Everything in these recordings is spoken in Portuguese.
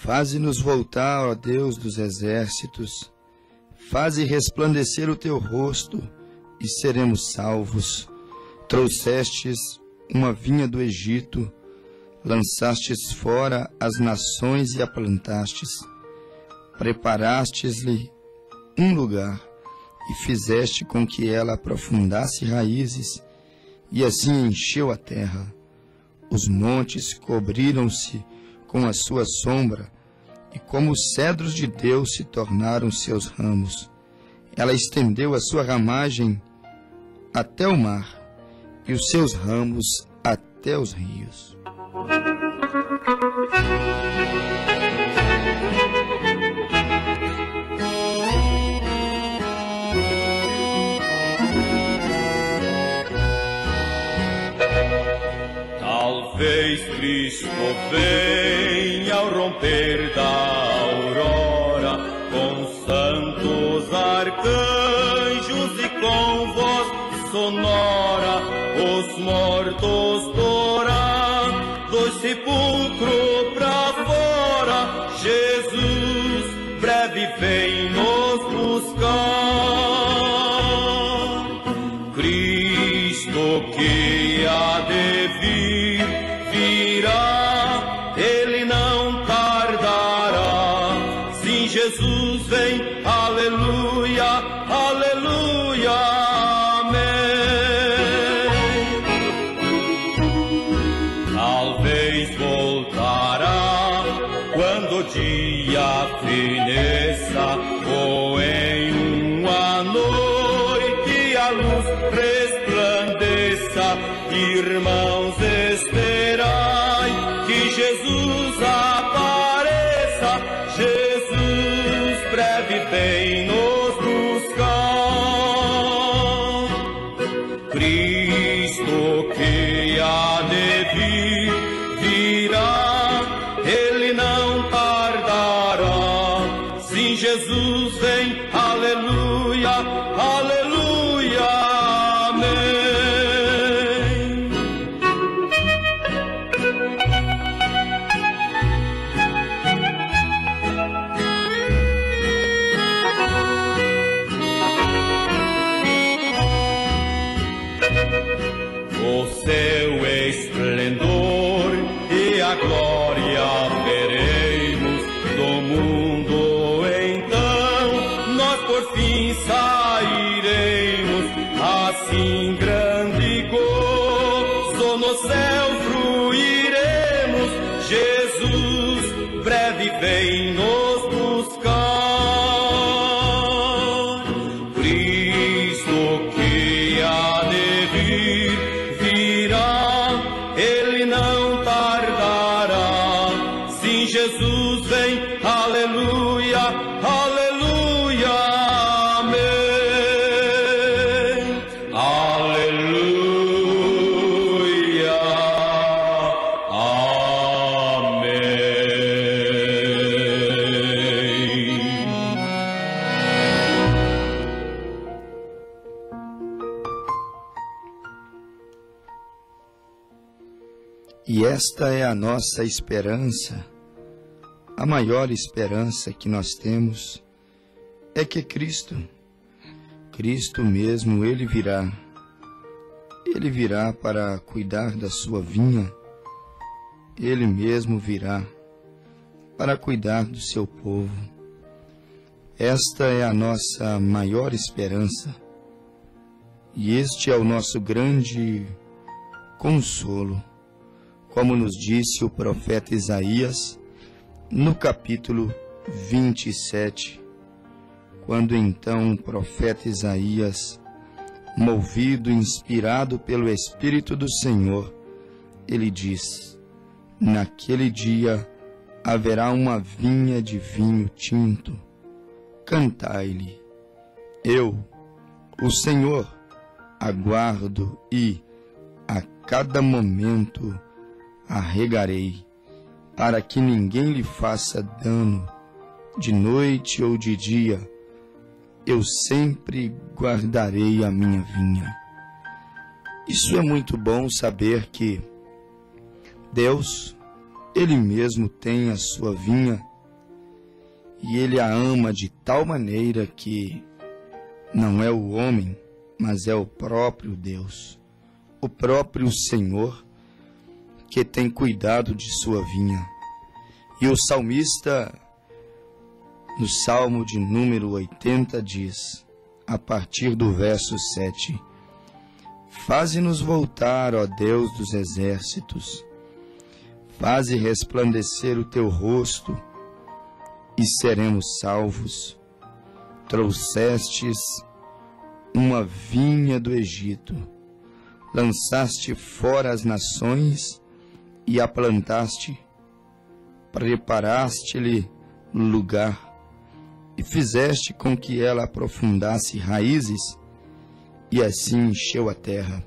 Faze-nos voltar, ó Deus dos exércitos, faze resplandecer o teu rosto e seremos salvos. Trouxestes uma vinha do Egito, lançastes fora as nações e a plantastes, preparastes-lhe um lugar e fizeste com que ela aprofundasse raízes, e assim encheu a terra. Os montes cobriram-se com a sua sombra, e como os cedros de Deus se tornaram seus ramos. Ela estendeu a sua ramagem até o mar, e os seus ramos até os rios. Talvez Cristo venha ao romper da aurora, com santos arcanjos e com voz sonora, os mortos porá do sepulcro pra fora. Jesus breve vem nos buscar. Cristo que há de vir, virá, ele não tardará. Sim, Jesus vem, aleluia, aleluia, amém. Talvez voltará quando o dia feneça, ou em uma noite a luz resplandeça. Irmãos, esperai que Jesus apareça. Jesus breve vem nos buscar. Cristo que há de vir, virá, ele não tardará. Sim, Jesus vem, aleluia, aleluia, amém. O seu esplendor e a glória veremos do mundo, então nós por fim sairemos. Assim grande gozo no céu fruiremos. Jesus breve vem nos buscar. Cristo que há de vir, virá, ele não tardará. Sim, Jesus vem, aleluia, aleluia, amém. Aleluia, amém. E esta é a nossa esperança, a maior esperança que nós temos é que Cristo mesmo, Ele virá para cuidar da sua vinha, Ele mesmo virá para cuidar do seu povo. Esta é a nossa maior esperança e este é o nosso grande consolo, como nos disse o profeta Isaías no capítulo 27, quando então o profeta Isaías, movido e inspirado pelo Espírito do Senhor, ele diz: naquele dia haverá uma vinha de vinho tinto, cantai-lhe. Eu, o Senhor, aguardo e, a cada momento, a regarei, para que ninguém lhe faça dano, de noite ou de dia, eu sempre guardarei a minha vinha. Isso é muito bom saber que Deus, Ele mesmo tem a sua vinha e ele a ama de tal maneira que não é o homem, mas é o próprio Deus, o próprio Senhor, que tem cuidado de sua vinha. E o salmista, no Salmo de número 80, diz, a partir do verso 7, faze-nos voltar, ó Deus dos exércitos, faze resplandecer o teu rosto, e seremos salvos. Trouxestes uma vinha do Egito, lançaste fora as nações e a plantaste, preparaste-lhe lugar e fizeste com que ela aprofundasse raízes e assim encheu a terra.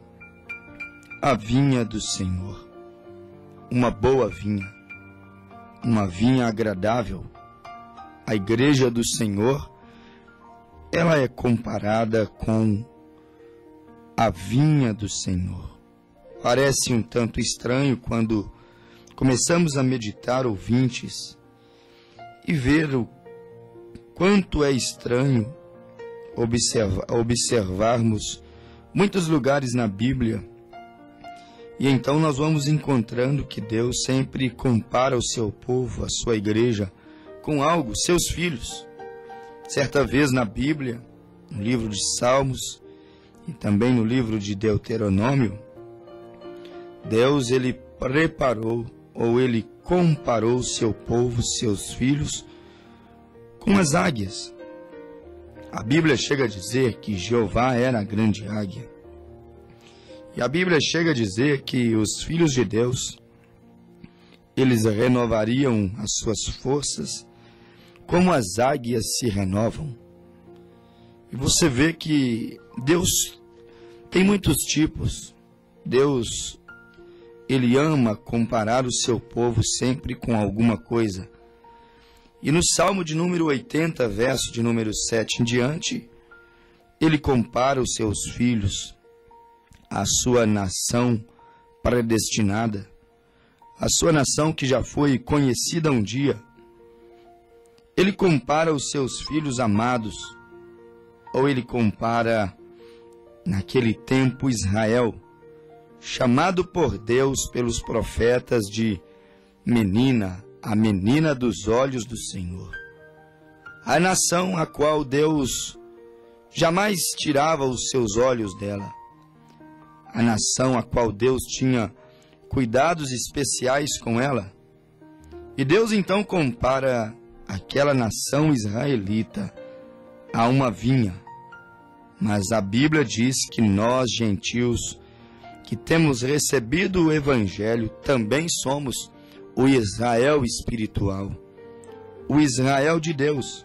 A vinha do Senhor, uma boa vinha, uma vinha agradável. A igreja do Senhor, ela é comparada com a vinha do Senhor. Parece um tanto estranho quando começamos a meditar, ouvintes, e ver o quanto é estranho observarmos muitos lugares na Bíblia, e então nós vamos encontrando que Deus sempre compara o seu povo, a sua igreja, com algo, seus filhos. Certa vez na Bíblia, no livro de Salmos e também no livro de Deuteronômio, Deus, ele preparou, ou ele comparou seu povo, seus filhos, com as águias. A Bíblia chega a dizer que Jeová era a grande águia. E a Bíblia chega a dizer que os filhos de Deus, eles renovariam as suas forças como as águias se renovam. E você vê que Deus tem muitos tipos. Deus, ele ama comparar o seu povo sempre com alguma coisa. E no Salmo de número 80, verso de número 7 em diante, ele compara os seus filhos, a sua nação predestinada, a sua nação que já foi conhecida um dia. Ele compara os seus filhos amados, ou ele compara, naquele tempo, Israel, chamado por Deus pelos profetas de menina, a menina dos olhos do Senhor. A nação a qual Deus jamais tirava os seus olhos dela. A nação a qual Deus tinha cuidados especiais com ela. E Deus então compara aquela nação israelita a uma vinha. Mas a Bíblia diz que nós, gentios, que temos recebido o Evangelho, também somos o Israel espiritual, o Israel de Deus.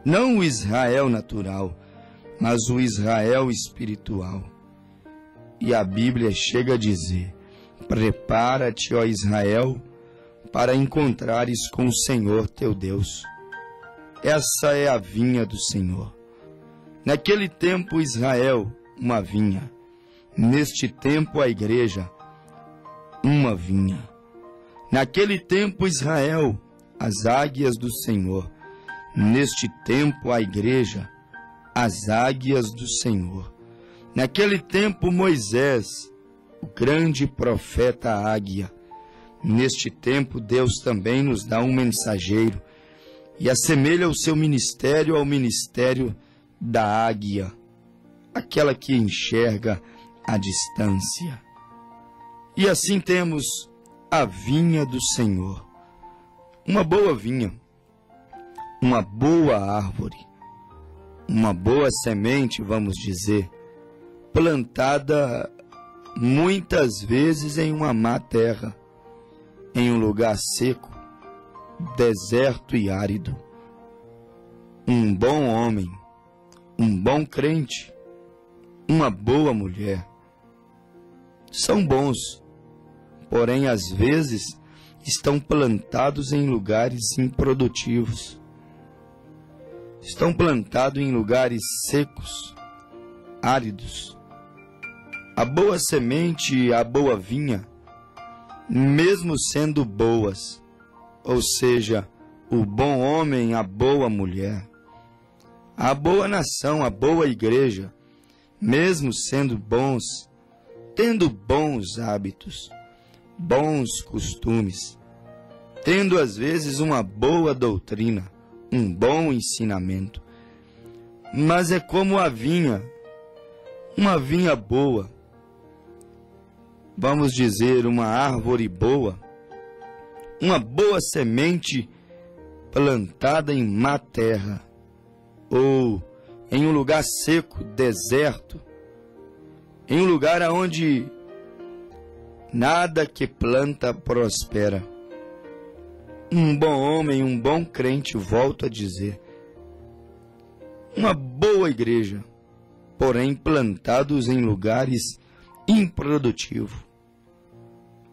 Não o Israel natural, mas o Israel espiritual. E a Bíblia chega a dizer, prepara-te, ó Israel, para encontrares com o Senhor teu Deus. Essa é a vinha do Senhor. Naquele tempo Israel, uma vinha. Neste tempo a igreja, uma vinha. Naquele tempo Israel, as águias do Senhor. Neste tempo a igreja, as águias do Senhor. Naquele tempo Moisés, o grande profeta águia. Neste tempo, Deus também nos dá um mensageiro e assemelha o seu ministério ao ministério da águia, aquela que enxerga à distância. E assim temos a vinha do Senhor, uma boa vinha, uma boa árvore, uma boa semente, vamos dizer, plantada muitas vezes em uma má terra, em um lugar seco, deserto e árido. Um bom homem, um bom crente, uma boa mulher, são bons, porém às vezes estão plantados em lugares improdutivos. Estão plantados em lugares secos, áridos. A boa semente e a boa vinha, mesmo sendo boas, ou seja, o bom homem, a boa mulher, a boa nação, a boa igreja, mesmo sendo bons, tendo bons hábitos, bons costumes, tendo às vezes uma boa doutrina, um bom ensinamento. Mas é como a vinha, uma vinha boa, vamos dizer, uma árvore boa, uma boa semente plantada em má terra, ou em um lugar seco, deserto, em um lugar onde nada que planta prospera. Um bom homem, um bom crente, volto a dizer, uma boa igreja, porém plantados em lugares improdutivos.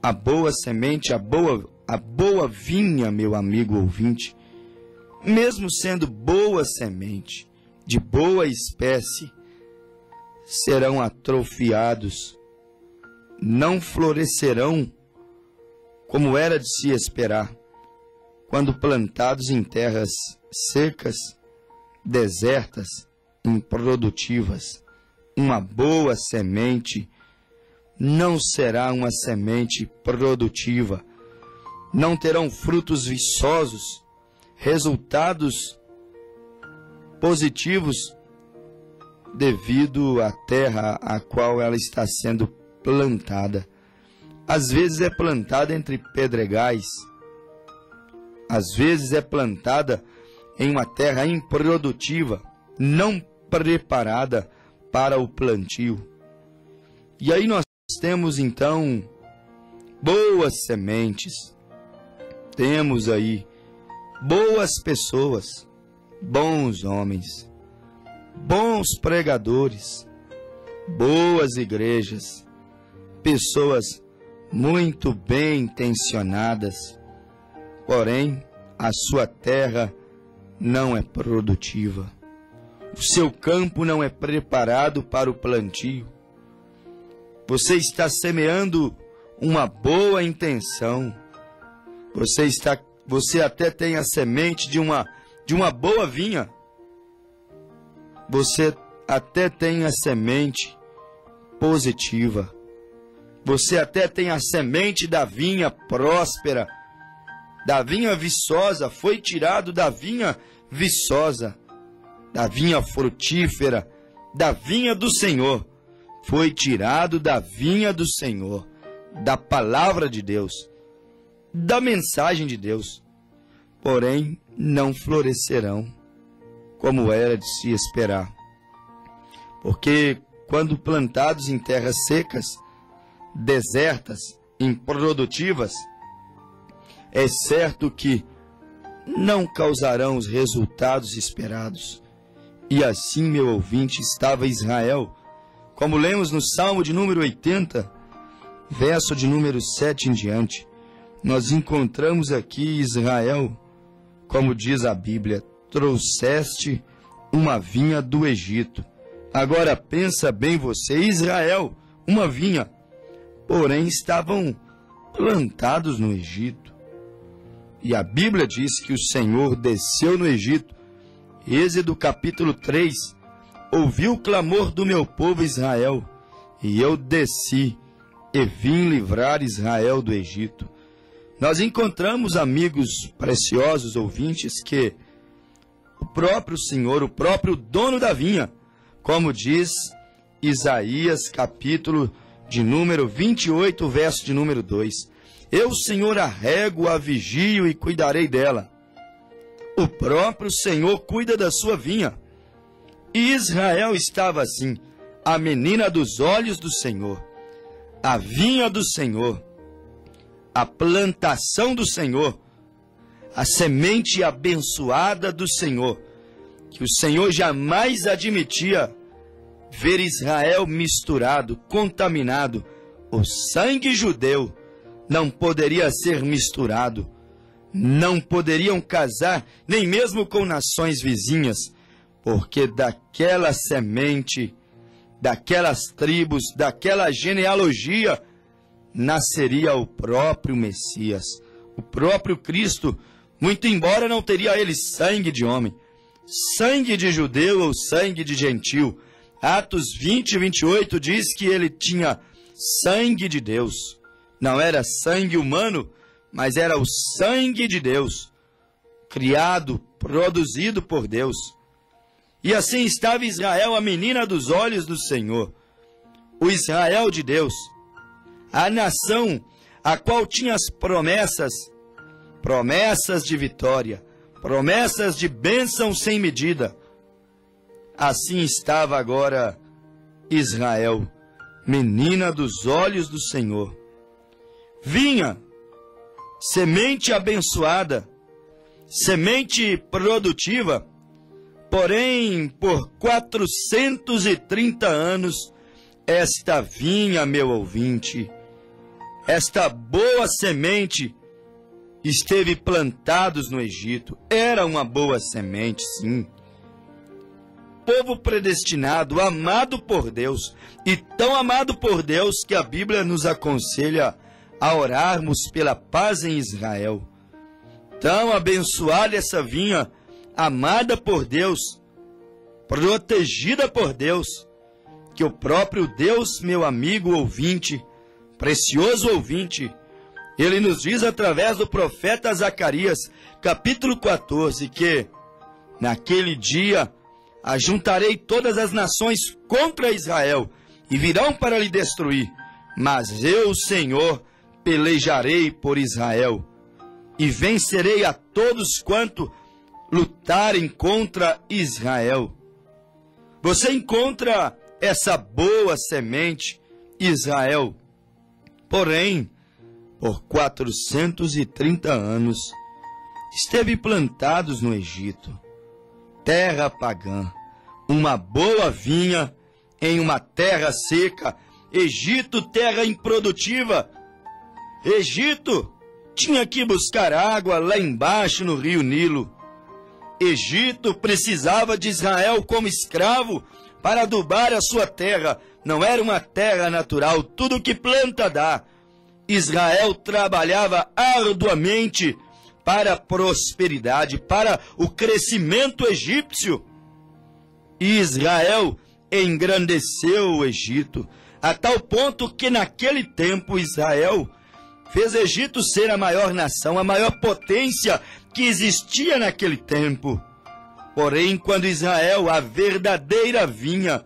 A boa semente, a boa vinha, meu amigo ouvinte, mesmo sendo boa semente, de boa espécie, serão atrofiados, não florescerão como era de se esperar, quando plantados em terras secas, desertas, improdutivas. Uma boa semente não será uma semente produtiva, não terão frutos viçosos, resultados positivos, devido à terra a qual ela está sendo plantada. Às vezes é plantada entre pedregais, às vezes é plantada em uma terra improdutiva, não preparada para o plantio. E aí nós temos então boas sementes, temos aí boas pessoas, bons homens, bons pregadores, boas igrejas, pessoas muito bem intencionadas, porém a sua terra não é produtiva, o seu campo não é preparado para o plantio. Você está semeando uma boa intenção, você até tem a semente de uma boa vinha, você até tem a semente positiva, você até tem a semente da vinha próspera, da vinha viçosa, foi tirado da vinha viçosa, da vinha frutífera, da vinha do Senhor, foi tirado da vinha do Senhor, da palavra de Deus, da mensagem de Deus, porém não florescerão como era de se esperar. Porque quando plantados em terras secas, desertas, improdutivas, é certo que não causarão os resultados esperados. E assim, meu ouvinte, estava Israel, como lemos no Salmo de número 80, verso de número 7 em diante. Nós encontramos aqui Israel, como diz a Bíblia, trouxeste uma vinha do Egito. Agora pensa bem você, Israel, uma vinha, porém estavam plantados no Egito. E a Bíblia diz que o Senhor desceu no Egito. Êxodo capítulo 3, ouvi o clamor do meu povo Israel, e eu desci e vim livrar Israel do Egito. Nós encontramos, amigos preciosos ouvintes, que o próprio Senhor, o próprio dono da vinha, como diz Isaías capítulo de número 28, verso de número 2, eu, Senhor, arrego, a vigio e cuidarei dela. O próprio Senhor cuida da sua vinha. E Israel estava assim, a menina dos olhos do Senhor, a vinha do Senhor, a plantação do Senhor, a semente abençoada do Senhor, que o Senhor jamais admitia ver Israel misturado, contaminado. O sangue judeu não poderia ser misturado, não poderiam casar nem mesmo com nações vizinhas, porque daquela semente, daquelas tribos, daquela genealogia, nasceria o próprio Messias, o próprio Cristo, muito embora não teria ele sangue de homem, sangue de judeu ou sangue de gentil. Atos 20 e 28 diz que ele tinha sangue de Deus. Não era sangue humano, mas era o sangue de Deus, criado, produzido por Deus. E assim estava Israel, a menina dos olhos do Senhor, o Israel de Deus, a nação a qual tinha as promessas de vitória, promessas de bênção sem medida. Assim estava agora Israel, menina dos olhos do Senhor. Vinha semente abençoada, semente produtiva, porém, por 430 anos, esta vinha, meu ouvinte, esta boa semente esteve plantados no Egito. Era uma boa semente, sim. Povo predestinado, amado por Deus, e tão amado por Deus que a Bíblia nos aconselha a orarmos pela paz em Israel. Tão abençoada essa vinha, amada por Deus, protegida por Deus, que o próprio Deus, meu amigo ouvinte, precioso ouvinte, ele nos diz através do profeta Zacarias, capítulo 14, que naquele dia ajuntarei todas as nações contra Israel e virão para lhe destruir, mas eu, Senhor, pelejarei por Israel e vencerei a todos quanto lutarem contra Israel. Você encontra essa boa semente, Israel, porém, por 430 anos, esteve plantados no Egito, terra pagã, uma boa vinha em uma terra seca. Egito, terra improdutiva. Egito tinha que buscar água lá embaixo no rio Nilo. Egito precisava de Israel como escravo para adubar a sua terra. Não era uma terra natural, tudo que planta dá. Israel trabalhava arduamente para a prosperidade, para o crescimento egípcio. E Israel engrandeceu o Egito, a tal ponto que naquele tempo Israel fez Egito ser a maior nação, a maior potência que existia naquele tempo. Porém, quando Israel, a verdadeira vinha,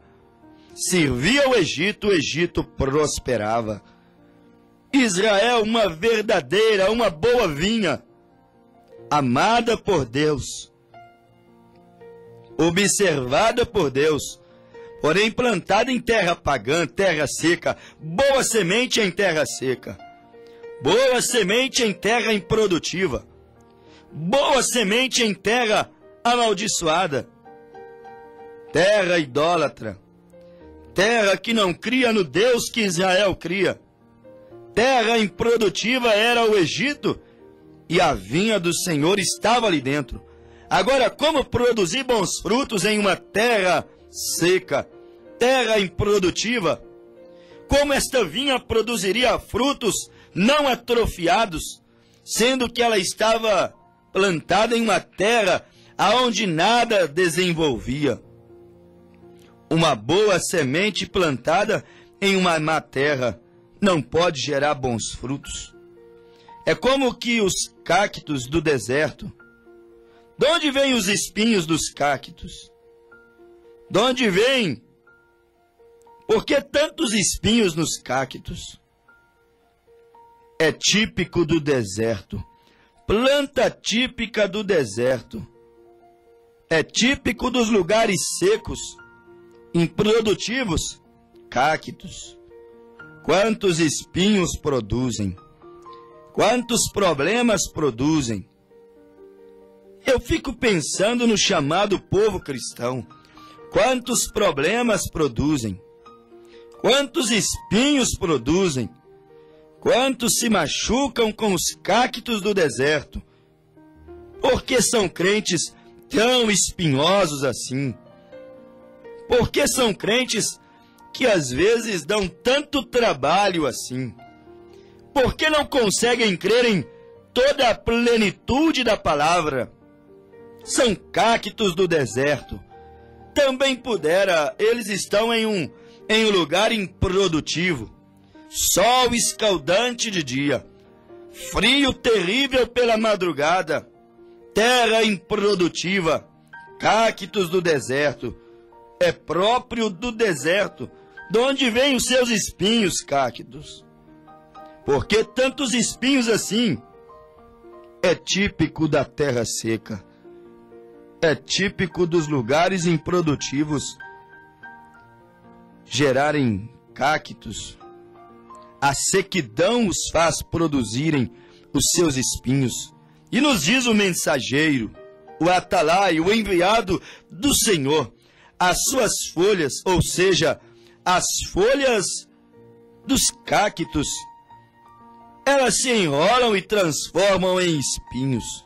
servia o Egito prosperava. Israel, uma verdadeira, uma boa vinha, amada por Deus, observada por Deus, porém plantada em terra pagã, terra seca, boa semente em terra seca, boa semente em terra improdutiva, boa semente em terra amaldiçoada, terra idólatra, terra que não cria no Deus que Israel cria. Terra improdutiva era o Egito, e a vinha do Senhor estava ali dentro. Agora, como produzir bons frutos em uma terra seca, terra improdutiva? Como esta vinha produziria frutos não atrofiados, sendo que ela estava plantada em uma terra aonde nada desenvolvia? Uma boa semente plantada em uma má terra não pode gerar bons frutos. É como que os cactos do deserto. De onde vêm os espinhos dos cactos? De onde vêm? Por que tantos espinhos nos cactos? É típico do deserto. Planta típica do deserto. É típico dos lugares secos, improdutivos, cactos. Quantos espinhos produzem? Quantos problemas produzem? Eu fico pensando no chamado povo cristão. Quantos problemas produzem? Quantos espinhos produzem? Quantos se machucam com os cactos do deserto? Por que são crentes tão espinhosos assim? Por que são crentes que às vezes dão tanto trabalho assim? Por que não conseguem crer em toda a plenitude da palavra. São cactos do deserto. Também pudera, eles estão em um lugar improdutivo. Sol escaldante de dia, frio terrível pela madrugada, terra improdutiva, cactos do deserto. É próprio do deserto, de onde vêm os seus espinhos, cactos. Por que tantos espinhos assim? É típico da terra seca. É típico dos lugares improdutivos gerarem cactos. A sequidão os faz produzirem os seus espinhos. E nos diz o mensageiro, o atalai, o enviado do Senhor, as suas folhas, ou seja, as folhas dos cactos, elas se enrolam e transformam em espinhos.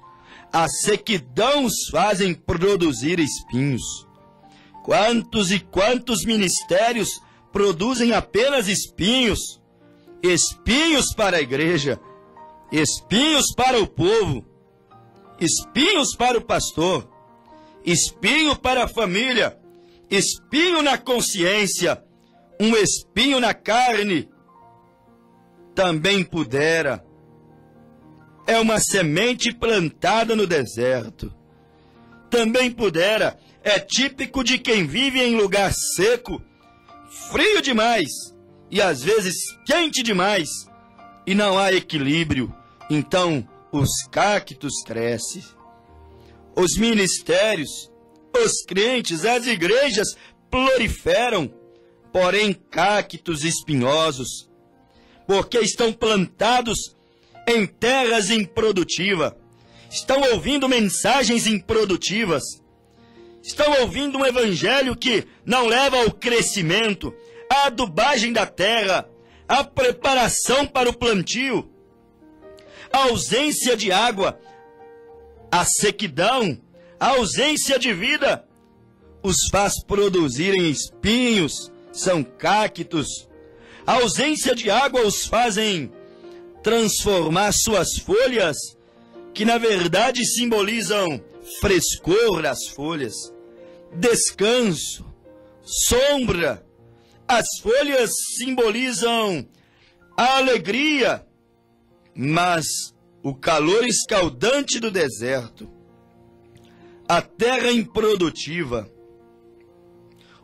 A sequidão os fazem produzir espinhos. Quantos e quantos ministérios produzem apenas espinhos? Espinhos para a igreja, espinhos para o povo, espinhos para o pastor, espinho para a família, espinho na consciência, um espinho na carne. Também pudera. É uma semente plantada no deserto. Também pudera. É típico de quem vive em lugar seco, frio demais e às vezes quente demais, e não há equilíbrio. Então os cactos crescem. Os ministérios, os crentes, as igrejas proliferam, porém cactos espinhosos, porque estão plantados em terras improdutivas, estão ouvindo mensagens improdutivas, estão ouvindo um evangelho que não leva ao crescimento, à adubagem da terra, à preparação para o plantio, à ausência de água, à sequidão, à ausência de vida, os faz produzirem espinhos, são cactos. A ausência de água os fazem transformar suas folhas, que na verdade simbolizam frescor das folhas, descanso, sombra. As folhas simbolizam a alegria, mas o calor escaldante do deserto, a terra improdutiva,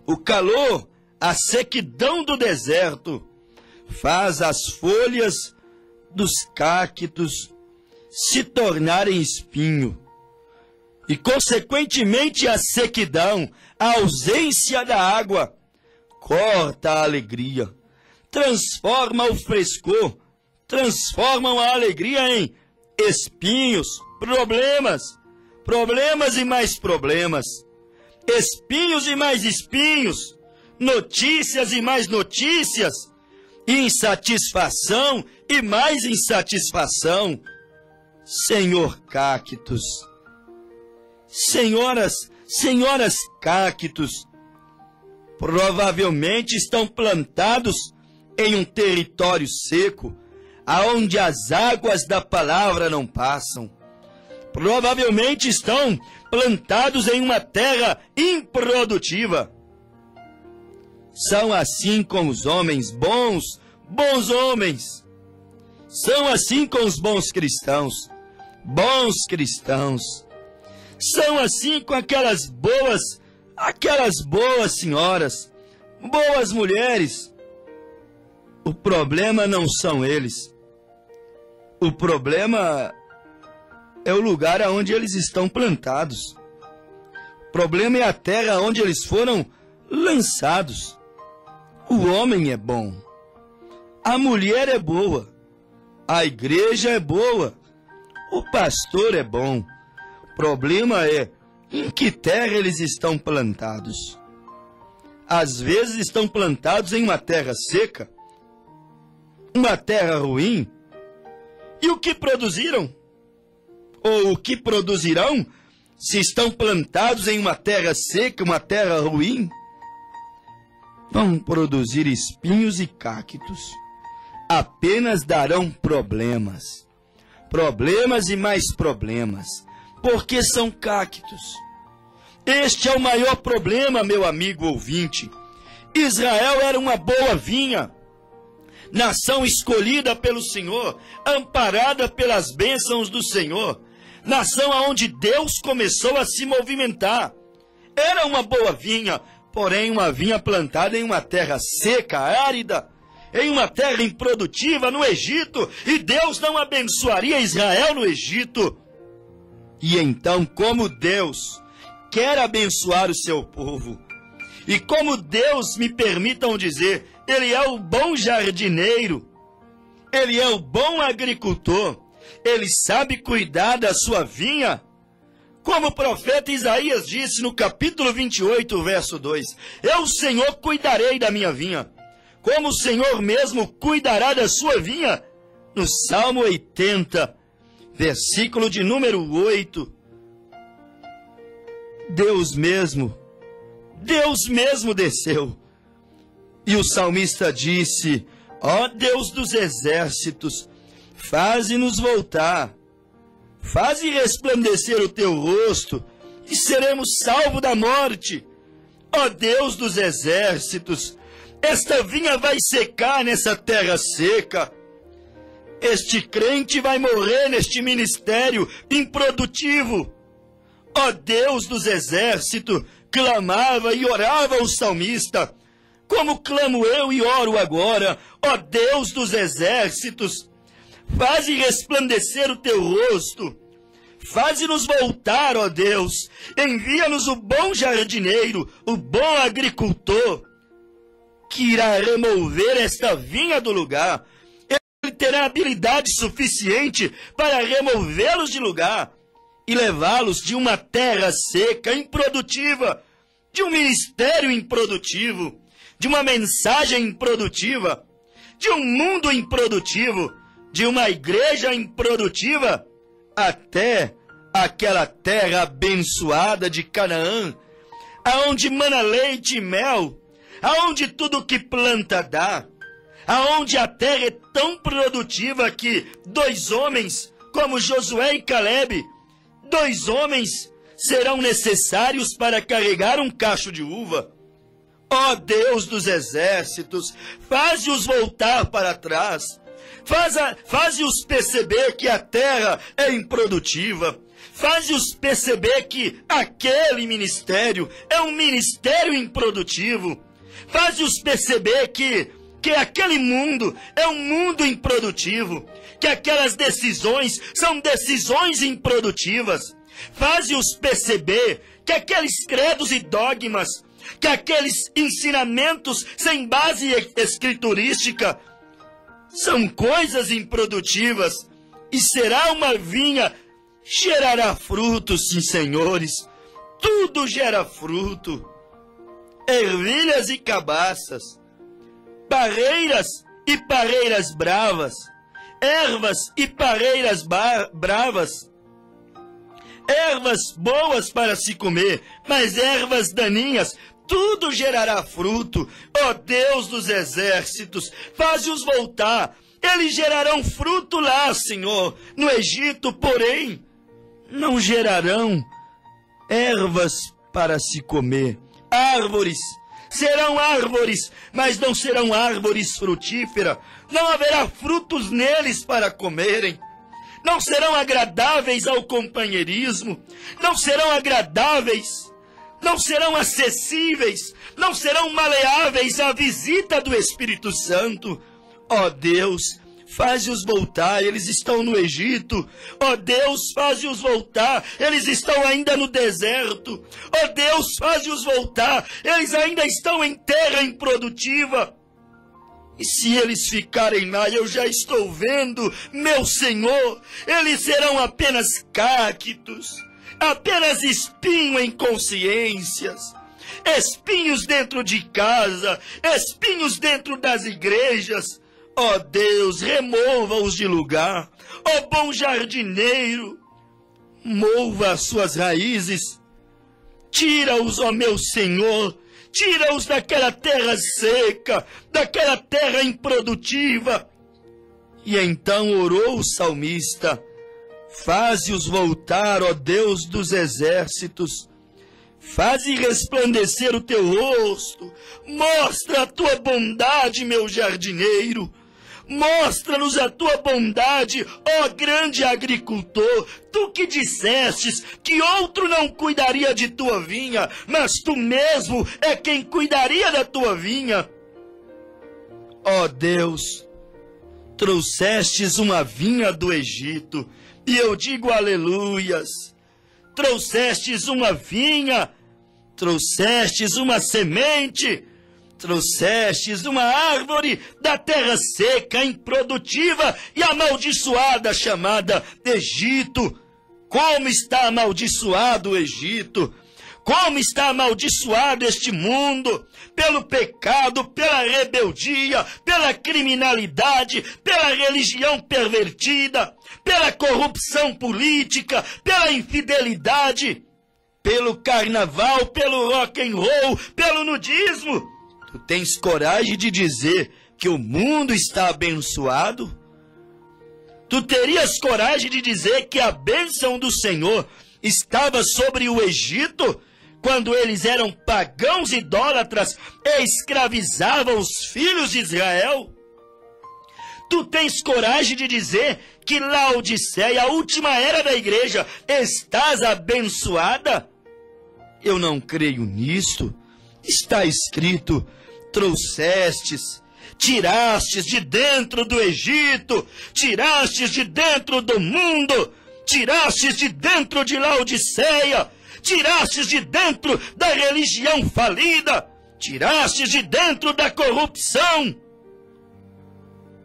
o calor, a sequidão do deserto, faz as folhas dos cactos se tornarem espinho. E, consequentemente, a sequidão, a ausência da água, corta a alegria, transforma o frescor, transformam a alegria em espinhos, problemas e mais problemas, espinhos e mais espinhos, notícias e mais notícias, insatisfação e mais insatisfação. Senhor cactos, senhoras cactos, provavelmente estão plantados em um território seco, aonde as águas da palavra não passam. Provavelmente estão plantados em uma terra improdutiva. São assim com os homens bons homens. São assim com os bons cristãos. São assim com aquelas boas senhoras, boas mulheres. O problema não são eles. O problema é o lugar aonde eles estão plantados. O problema é a terra onde eles foram lançados. O homem é bom, a mulher é boa, a igreja é boa, o pastor é bom. O problema é em que terra eles estão plantados. Às vezes estão plantados em uma terra seca, uma terra ruim. E o que produziram? Ou o que produzirão se estão plantados em uma terra seca, uma terra ruim? Vão produzir espinhos e cactos. Apenas darão problemas. Problemas e mais problemas, porque são cactos. Este é o maior problema, meu amigo ouvinte. Israel era uma boa vinha, nação escolhida pelo Senhor, amparada pelas bênçãos do Senhor, nação aonde Deus começou a se movimentar. Era uma boa vinha, porém uma vinha plantada em uma terra seca, árida, em uma terra improdutiva no Egito, e Deus não abençoaria Israel no Egito. E então, como Deus quer abençoar o seu povo, e como Deus, me permitam dizer, Ele é o bom jardineiro, Ele é o bom agricultor, Ele sabe cuidar da sua vinha, como o profeta Isaías disse no capítulo 28, verso 2, eu, Senhor, cuidarei da minha vinha, como o Senhor mesmo cuidará da sua vinha, no Salmo 80, versículo de número 8, Deus mesmo desceu. E o salmista disse, ó Deus dos exércitos, faze-nos voltar, faze resplandecer o teu rosto, e seremos salvos da morte. Ó Deus dos exércitos, esta vinha vai secar nessa terra seca. Este crente vai morrer neste ministério improdutivo. Ó Deus dos exércitos, clamava e orava o salmista, como clamo eu e oro agora, ó Deus dos exércitos, faze resplandecer o teu rosto, faze-nos voltar, ó Deus, envia-nos o bom jardineiro, o bom agricultor, que irá remover esta vinha do lugar. Ele terá habilidade suficiente para removê-los de lugar e levá-los de uma terra seca, improdutiva, de um ministério improdutivo, de uma mensagem improdutiva, de um mundo improdutivo, de uma igreja improdutiva, até aquela terra abençoada de Canaã, aonde mana leite e mel, aonde tudo que planta dá, aonde a terra é tão produtiva que 2 homens, como Josué e Caleb, 2 homens serão necessários para carregar um cacho de uva. Ó Deus dos exércitos, faze-os voltar para trás, faze-os perceber que a terra é improdutiva, faze-os perceber que aquele ministério é um ministério improdutivo, faze-os perceber que aquele mundo é um mundo improdutivo, que aquelas decisões são decisões improdutivas. Faze-os perceber que aqueles credos e dogmas, que aqueles ensinamentos sem base escriturística são coisas improdutivas, e será uma vinha, gerará frutos, sim, senhores, tudo gera fruto, ervilhas e cabaças, parreiras e parreiras bravas, ervas e parreiras bravas, ervas boas para se comer, mas ervas daninhas, tudo gerará fruto. Ó Deus dos exércitos, faze-os voltar, eles gerarão fruto lá, Senhor, no Egito, porém, não gerarão ervas para se comer, árvores, serão árvores, mas não serão árvores frutíferas, não haverá frutos neles para comerem, não serão agradáveis ao companheirismo, não serão agradáveis, não serão acessíveis, não serão maleáveis à visita do Espírito Santo. Ó Deus, faze-os voltar, eles estão no Egito. Ó Deus, faze-os voltar, eles estão ainda no deserto. Ó Deus, faze-os voltar, eles ainda estão em terra improdutiva. E se eles ficarem lá, eu já estou vendo, meu Senhor, eles serão apenas cactos, apenas espinho em consciências, espinhos dentro de casa, espinhos dentro das igrejas. Ó Deus, remova-os de lugar. Ó bom jardineiro, mova as suas raízes, tira-os, ó meu Senhor, tira-os daquela terra seca, daquela terra improdutiva. E então orou o salmista, Faze-os voltar, ó Deus dos exércitos. Faze resplandecer o teu rosto. Mostra a tua bondade, meu jardineiro. Mostra-nos a tua bondade, ó grande agricultor. Tu que dissestes que outro não cuidaria de tua vinha, mas tu mesmo é quem cuidaria da tua vinha. Ó Deus, trouxestes uma vinha do Egito, e eu digo aleluias. Trouxestes uma vinha, trouxestes uma semente, trouxestes uma árvore da terra seca, improdutiva e amaldiçoada, chamada Egito. Como está amaldiçoado o Egito! Como está amaldiçoado este mundo, pelo pecado, pela rebeldia, pela criminalidade, pela religião pervertida, pela corrupção política, pela infidelidade, pelo carnaval, pelo rock and roll, pelo nudismo. Tu tens coragem de dizer que o mundo está abençoado? Tu terias coragem de dizer que a bênção do Senhor estava sobre o Egito, quando eles eram pagãos idólatras e escravizavam os filhos de Israel? Tu tens coragem de dizer que Laodiceia, a última era da igreja, estás abençoada? Eu não creio nisto. Está escrito: trouxestes, tirastes de dentro do Egito, tirastes de dentro do mundo, tirastes de dentro de Laodiceia, tirastes de dentro da religião falida, tirastes de dentro da corrupção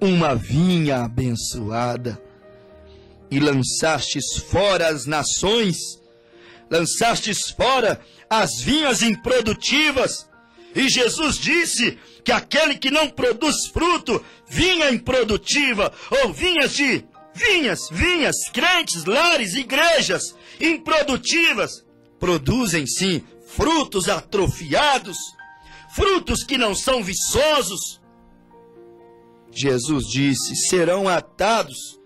uma vinha abençoada, e lançastes fora as nações, lançastes fora as vinhas improdutivas. E Jesus disse que aquele que não produz fruto, vinha improdutiva, ou vinhas, crentes, lares, igrejas improdutivas, produzem sim frutos atrofiados, frutos que não são viçosos. Jesus disse: serão atados,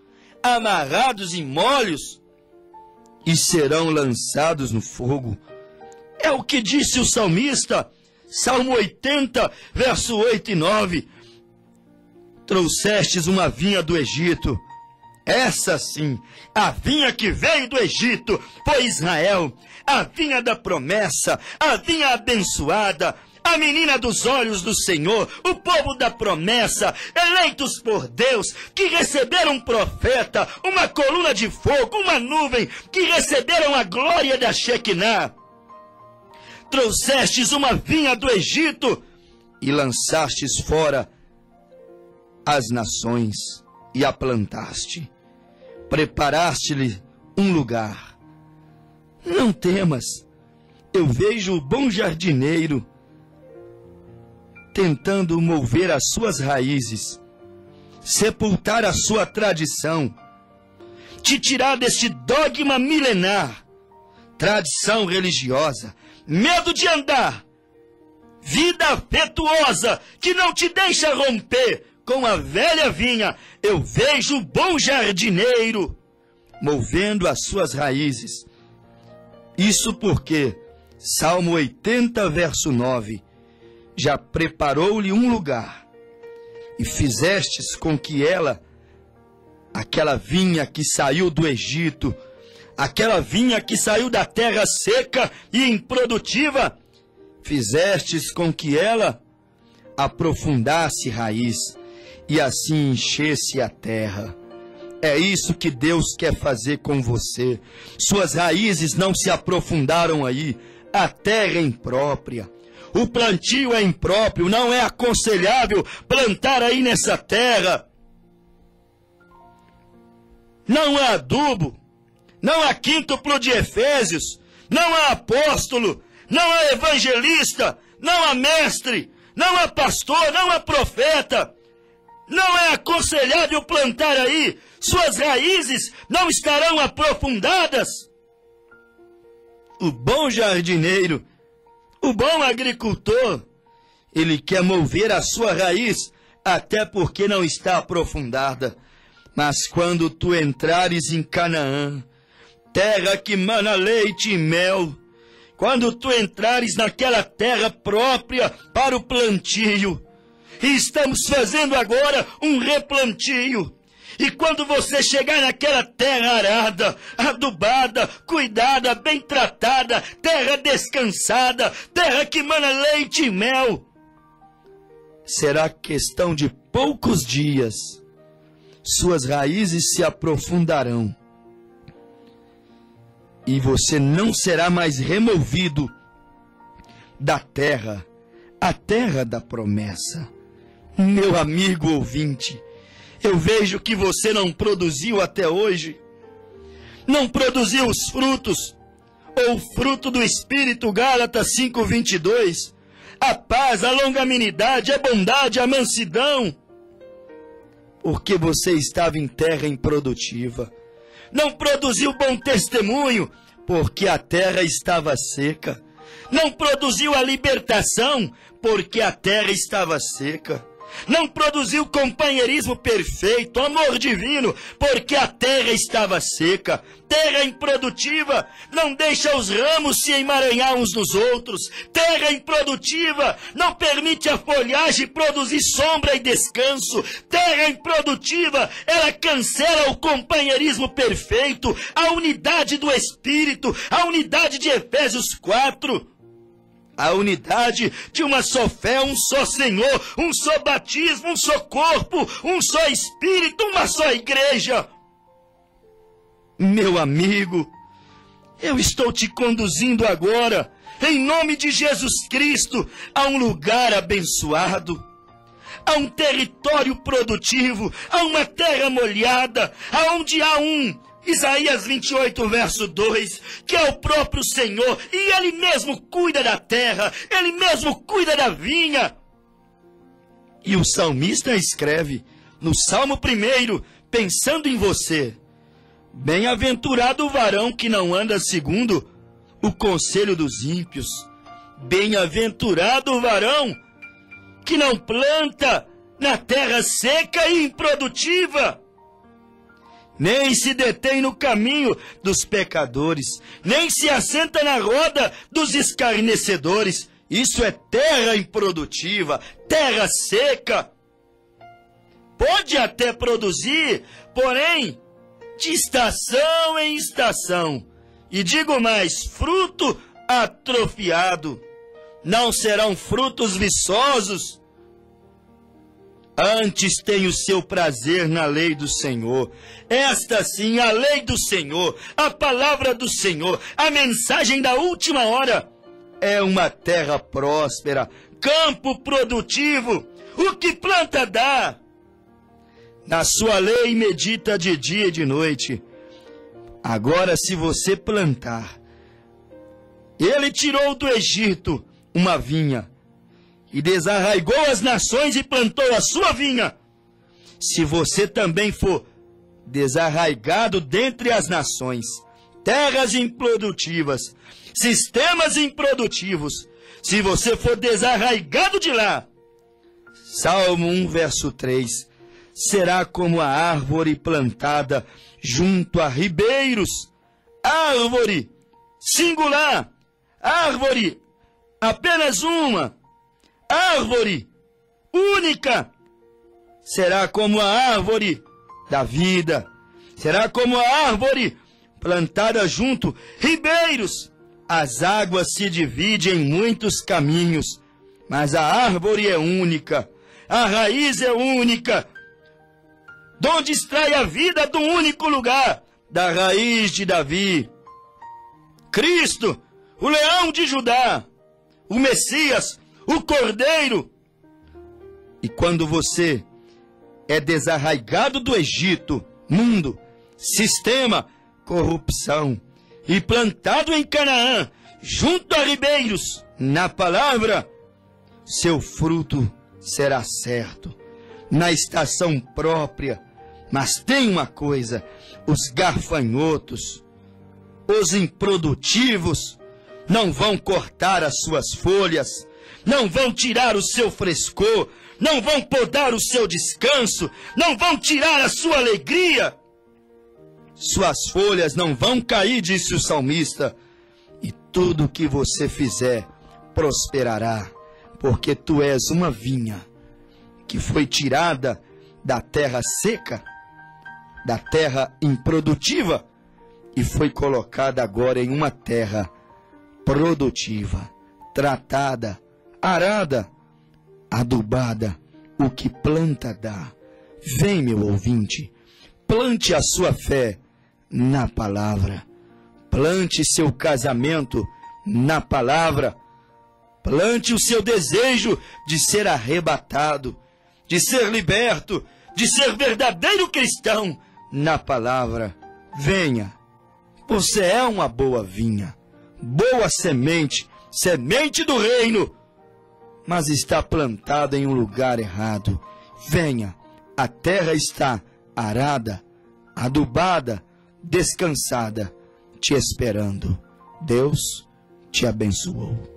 amarrados em molhos e serão lançados no fogo. É o que disse o salmista, Salmo 80, verso 8 e 9. Trouxestes uma vinha do Egito. Essa sim, a vinha que veio do Egito, foi Israel, a vinha da promessa, a vinha abençoada, a menina dos olhos do Senhor, o povo da promessa, eleitos por Deus, que receberam um profeta, uma coluna de fogo, uma nuvem, que receberam a glória da Shekinah. Trouxestes uma vinha do Egito e lançastes fora as nações e a plantaste. Preparaste-lhe um lugar. Não temas, eu vejo o bom jardineiro tentando mover as suas raízes, sepultar a sua tradição, te tirar deste dogma milenar, tradição religiosa, medo de andar, vida afetuosa que não te deixa romper com a velha vinha. Eu vejo o bom jardineiro movendo as suas raízes. Isso porque Salmo 80, verso 9, já preparou-lhe um lugar, e fizestes com que ela, aquela vinha que saiu do Egito, aquela vinha que saiu da terra seca e improdutiva, fizestes com que ela aprofundasse raiz e assim enchesse a terra. É isso que Deus quer fazer com você. Suas raízes não se aprofundaram aí, a terra é imprópria. O plantio é impróprio, não é aconselhável plantar aí nessa terra. Não há adubo, não há quíntuplo de Efésios, não há apóstolo, não há evangelista, não há mestre, não há pastor, não há profeta. Não é aconselhável plantar aí, suas raízes não estarão aprofundadas. O bom jardineiro, o bom agricultor, ele quer mover a sua raiz, até porque não está aprofundada. Mas quando tu entrares em Canaã, terra que mana leite e mel, quando tu entrares naquela terra própria para o plantio, e estamos fazendo agora um replantio, e quando você chegar naquela terra arada, adubada, cuidada, bem tratada, terra descansada, terra que mana leite e mel, será questão de poucos dias, suas raízes se aprofundarão, e você não será mais removido da terra, a terra da promessa. Meu amigo ouvinte, eu vejo que você não produziu até hoje, não produziu os frutos, ou o fruto do Espírito, Gálatas 5:22, a paz, a longanimidade, a bondade, a mansidão, porque você estava em terra improdutiva. Não produziu bom testemunho, porque a terra estava seca. Não produziu a libertação, porque a terra estava seca. Não produziu companheirismo perfeito, amor divino, porque a terra estava seca. Terra improdutiva não deixa os ramos se emaranhar uns nos outros. Terra improdutiva não permite a folhagem produzir sombra e descanso. Terra improdutiva, ela cancela o companheirismo perfeito, a unidade do Espírito, a unidade de Efésios 4. A unidade de uma só fé, um só Senhor, um só batismo, um só corpo, um só Espírito, uma só igreja. Meu amigo, eu estou te conduzindo agora, em nome de Jesus Cristo, a um lugar abençoado, a um território produtivo, a uma terra molhada, aonde há Isaías 28, verso 2, que é o próprio Senhor, e Ele mesmo cuida da terra, Ele mesmo cuida da vinha. E o salmista escreve, no Salmo 1, pensando em você: bem-aventurado o varão que não anda segundo o conselho dos ímpios, bem-aventurado o varão que não planta na terra seca e improdutiva, nem se detém no caminho dos pecadores, nem se assenta na roda dos escarnecedores. Isso é terra improdutiva, terra seca. Pode até produzir, porém, de estação em estação. E digo mais, fruto atrofiado. Não serão frutos viçosos. Antes tem o seu prazer na lei do Senhor. Esta sim, a lei do Senhor, a palavra do Senhor, a mensagem da última hora. É uma terra próspera, campo produtivo. O que planta dá. Na sua lei medita de dia e de noite. Agora, se você plantar, Ele tirou do Egito uma vinha e desarraigou as nações e plantou a sua vinha. Se você também for desarraigado dentre as nações, terras improdutivas, sistemas improdutivos, se você for desarraigado de lá, Salmo 1, verso 3, será como a árvore plantada junto a ribeiros, árvore singular, árvore apenas uma, árvore única, será como a árvore da vida, será como a árvore plantada junto ribeiros. As águas se dividem em muitos caminhos, mas a árvore é única, a raiz é única. De onde extrai a vida do único lugar, da raiz de Davi. Cristo, o leão de Judá, o Messias, o Cordeiro. E quando você é desarraigado do Egito, mundo, sistema, corrupção, e plantado em Canaã, junto a ribeiros, na palavra, seu fruto será certo, na estação própria. Mas tem uma coisa: os gafanhotos, os improdutivos, não vão cortar as suas folhas, não vão tirar o seu frescor, não vão podar o seu descanso, não vão tirar a sua alegria. Suas folhas não vão cair, disse o salmista, e tudo que você fizer prosperará, porque tu és uma vinha que foi tirada da terra seca, da terra improdutiva, e foi colocada agora em uma terra produtiva, tratada, arada, adubada. O que planta dá. Vem, meu ouvinte, plante a sua fé na palavra, plante seu casamento na palavra, plante o seu desejo de ser arrebatado, de ser liberto, de ser verdadeiro cristão na palavra. Venha, você é uma boa vinha, boa semente, semente do reino, mas está plantada em um lugar errado. Venha, a terra está arada, adubada, descansada, te esperando. Deus te abençoou.